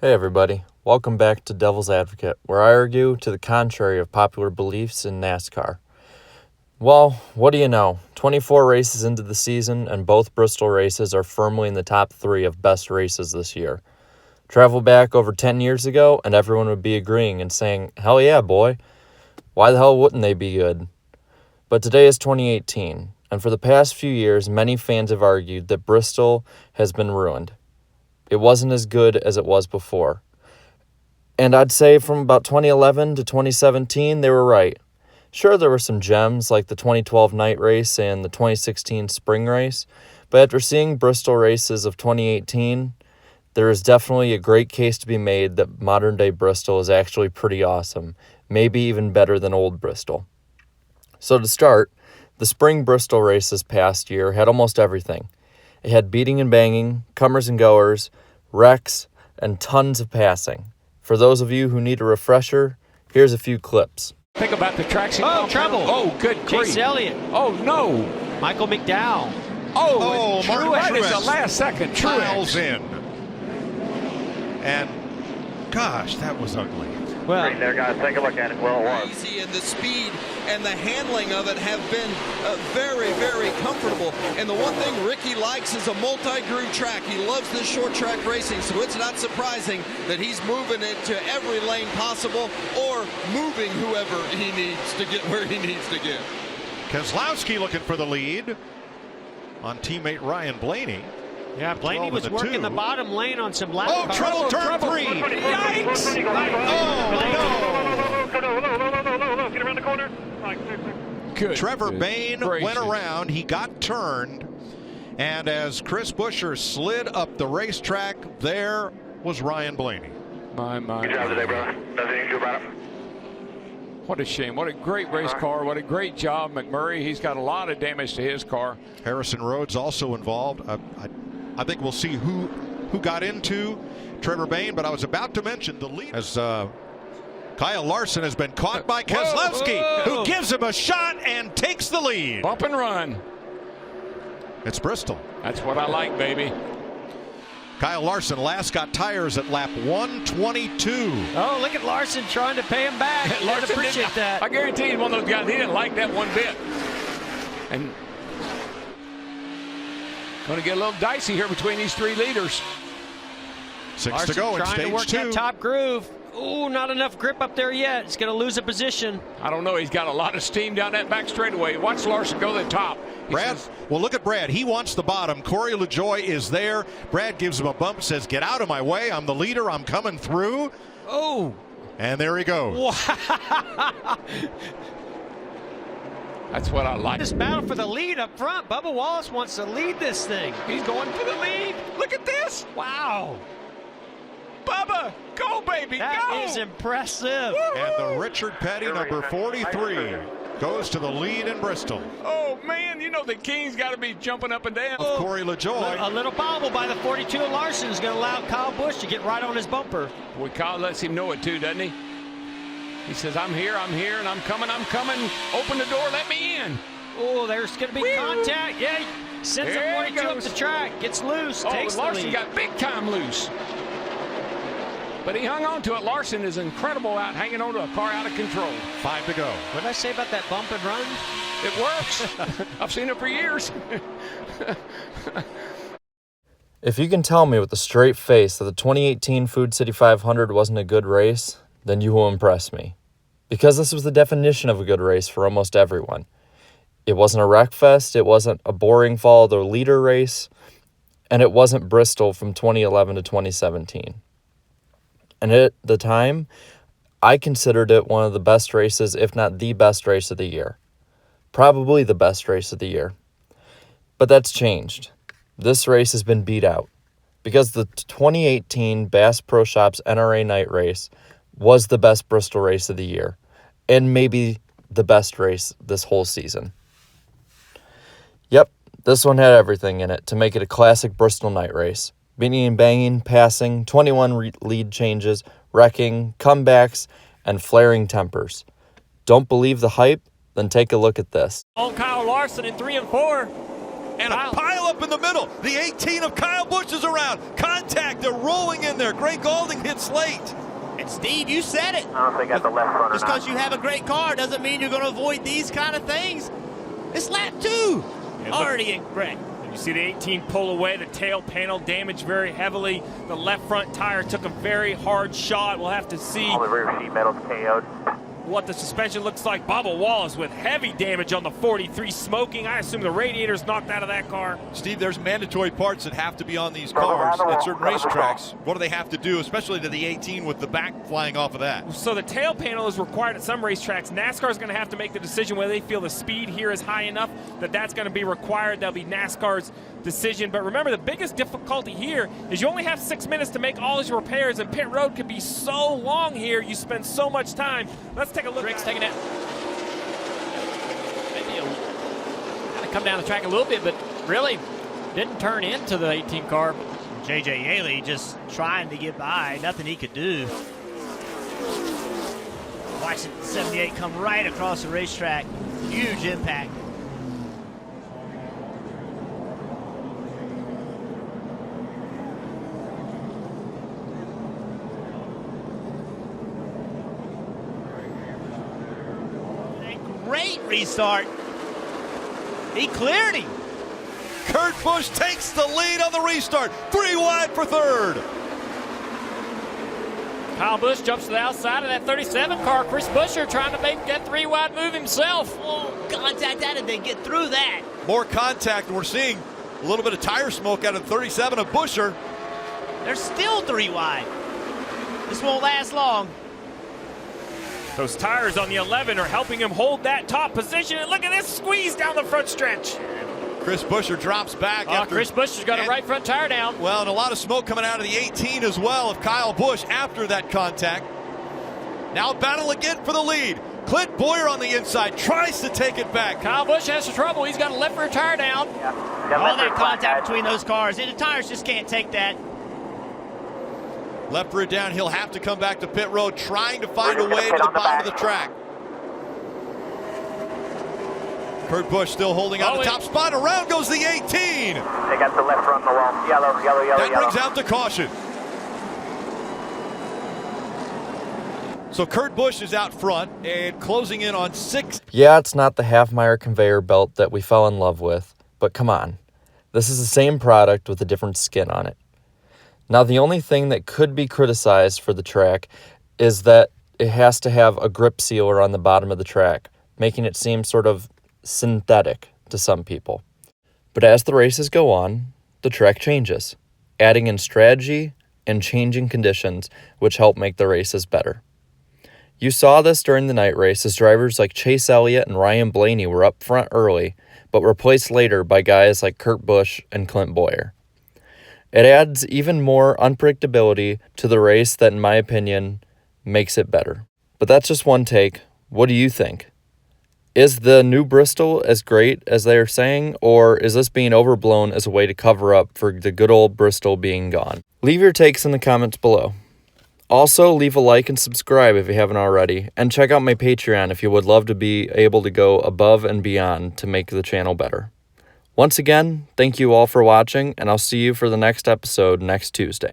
Hey everybody, welcome back to Devil's Advocate, where I argue to the contrary of popular beliefs in NASCAR. Well, what do you know? 24 races into the season, and both Bristol races are firmly in the top 3 of best races this year. Travel back over 10 years ago, and everyone would be agreeing and saying, hell yeah, boy. Why the hell wouldn't they be good? But today is 2018, and for the past few years, many fans have argued that Bristol has been ruined. It wasn't as good as it was before. And I'd say from about 2011 to 2017, they were right. Sure, there were some gems like the 2012 night race and the 2016 spring race, but after seeing Bristol races of 2018, there is definitely a great case to be made that modern-day Bristol is actually pretty awesome, maybe even better than old Bristol. So to start, the spring Bristol race this past year had almost everything. It had beating and banging, comers and goers, wrecks, and tons of passing. For those of you who need a refresher, here's a few clips. Think about the traction. Oh, trouble. Oh, good grief. Chase Elliott. Oh, no. Michael McDowell. Oh, Martin Truex is Truex the last second. Miles Truex. in. And, gosh, that was ugly. Well, Right there, guys, take a look at it. Well, it was. Easy, and the speed and the handling of it have been very, very comfortable. And the one thing Ricky likes is a multi-groove track. He loves this short track racing, so it's not surprising that he's moving it to every lane possible or moving whoever he needs to get where he needs to get. Keselowski looking for the lead on teammate Ryan Blaney. yeah, Blaney 12 was and a working 2. the bottom lane on some lap Oh, cars. trouble, turn 3. Yikes. Get around the corner. Good. Trevor Bayne gracious. went around. He got turned. And as Chris Buescher slid up the racetrack, there was Ryan Blaney. My. Good job today, brother. Nothing you can do about it. What a shame. What a great race car. What a great job, McMurray. He's got a lot of damage to his car. Harrison Rhodes also involved. I think we'll see who got into Trevor Bayne, but I was about to mention the lead as Kyle Larson has been caught by Keselowski, who gives him a shot and takes the lead. Bump and run. It's Bristol. That's what I like, baby. Kyle Larson last got tires at lap 122. Oh, look at Larson trying to pay him back. Larson Larson appreciate didn't- that. I guarantee he's one of those guys. He didn't like that one bit. And going to get a little dicey here between these three leaders. 6 Larson to go in trying to work stage 2. that top groove. Ooh, not enough grip up there yet. He's going to lose a position. I don't know. He's got a lot of steam down that back straightaway. Watch Larson go to the top. He Brad, says, well, look at Brad. He wants the bottom. Corey LaJoie is there. Brad gives him a bump, says, get out of my way. I'm the leader. I'm coming through. Oh. And there he goes. Wow. that's what I like. This battle for the lead up front. Bubba Wallace wants to lead this thing. He's going for the lead. Look at this. Wow. Bubba, go, baby, That go. is impressive. And the Richard Petty, number 43, goes to the lead in Bristol. Oh, man, you know the King's got to be jumping up and down. Of Corey A LaJoie. little bobble by the 42 of Larson is going to allow Kyle Busch to get right on his bumper. Boy, Kyle lets him know it too, doesn't he? He says, I'm here, and I'm coming. Open the door, let me in. Oh, there's going to be contact. Yeah, he sends There the it 42 up goes. the track, gets loose, Oh, takes the Larson lead. got big time loose. But he hung on to it. Larson is incredible out hanging on to a car out of control. 5 to go. What did I say about that bump and run? It works. I've seen it for years. If you can tell me with a straight face that the 2018 Food City 500 wasn't a good race, then you will impress me. Because this was the definition of a good race for almost everyone. It wasn't a wreck fest, it wasn't a boring follow the leader race, and it wasn't Bristol from 2011 to 2017. And at the time, I considered it one of the best races, if not the best race of the year. Probably the best race of the year. But that's changed. This race has been beat out. Because the 2018 Bass Pro Shops NRA night race was the best Bristol race of the year. And maybe the best race this whole season. Yep, this one had everything in it to make it a classic Bristol night race. Beating and banging, passing, 21 lead changes, wrecking, comebacks, and flaring tempers. Don't believe the hype? Then take a look at this. On Kyle Larson in 3 and 4. And a pile up in the middle. The 18 of Kyle Busch is around. Contact, they're rolling in there. Greg Gaulding hits late. And Steve, you said it. I don't know if they got the left front or Just not. because you have a great car doesn't mean you're going to avoid these kind of things. It's lap 2. Already in wreck. You see the 18 pull away, the tail panel damaged very heavily. The left front tire took a very hard shot. We'll have to see All the rear sheet metal's KO'd. what the suspension looks like. Bubba Wallace with heavy damage on the 43, smoking. I assume the radiator's knocked out of that car. Steve, there's mandatory parts that have to be on these cars at certain racetracks. What do they have to do, especially to the 18 with the back flying off of that? So the tail panel is required at some racetracks. NASCAR's going to have to make the decision whether they feel the speed here is high enough that that's going to be required. That'll be NASCAR's decision. But remember, the biggest difficulty here is you only have 6 minutes to make all your repairs, and pit road could be so long here. You spend so much time. Let's take a look. Rick's taking it. Maybe kind of come down the track a little bit, but really didn't turn into the 18 car. J.J. Yaley just trying to get by. Nothing he could do. Watching 78 come right across the racetrack. Huge impact. Great restart. He cleared him. Kurt Busch takes the lead on the restart. 3 wide for third. Kyle Busch jumps to the outside of that 37 car. Chris Buescher trying to make that 3-wide move himself. Oh, contact. How did they get through that? More contact, and we're seeing a little bit of tire smoke out of 37 of Buescher. They're still 3 wide. This won't last long. Those tires on the 11 are helping him hold that top position. And look at this squeeze down the front stretch. Chris Buescher drops back after. Chris Buescher's got a right front tire down. Well, and a lot of smoke coming out of the 18 as well of Kyle Busch after that contact. Now battle again for the lead. Clint Boyer on the inside tries to take it back. Kyle Busch has some trouble. He's got a left rear tire down. All that contact between those cars, and the tires just can't take that. Left rear down, he'll have to come back to pit road, trying to find a way to the bottom of the track. Kurt Busch still holding on the top spot. Around goes the 18. They got the left front on the wall. Yellow. That brings out the caution. So Kurt Busch is out front and closing in on 6. Yeah, it's not the half-mile conveyor belt that we fell in love with, but come on. This is the same product with a different skin on it. Now, the only thing that could be criticized for the track is that it has to have a grip sealer on the bottom of the track, making it seem sort of synthetic to some people. But as the races go on, the track changes, adding in strategy and changing conditions, which help make the races better. You saw this during the night race as drivers like Chase Elliott and Ryan Blaney were up front early, but replaced later by guys like Kurt Busch and Clint Boyer. It adds even more unpredictability to the race that, in my opinion, makes it better. But that's just one take. What do you think? Is the new Bristol as great as they are saying, or is this being overblown as a way to cover up for the good old Bristol being gone? Leave your takes in the comments below. Also, leave a like and subscribe if you haven't already, and check out my Patreon if you would love to be able to go above and beyond to make the channel better. Once again, thank you all for watching, and I'll see you for the next episode next Tuesday.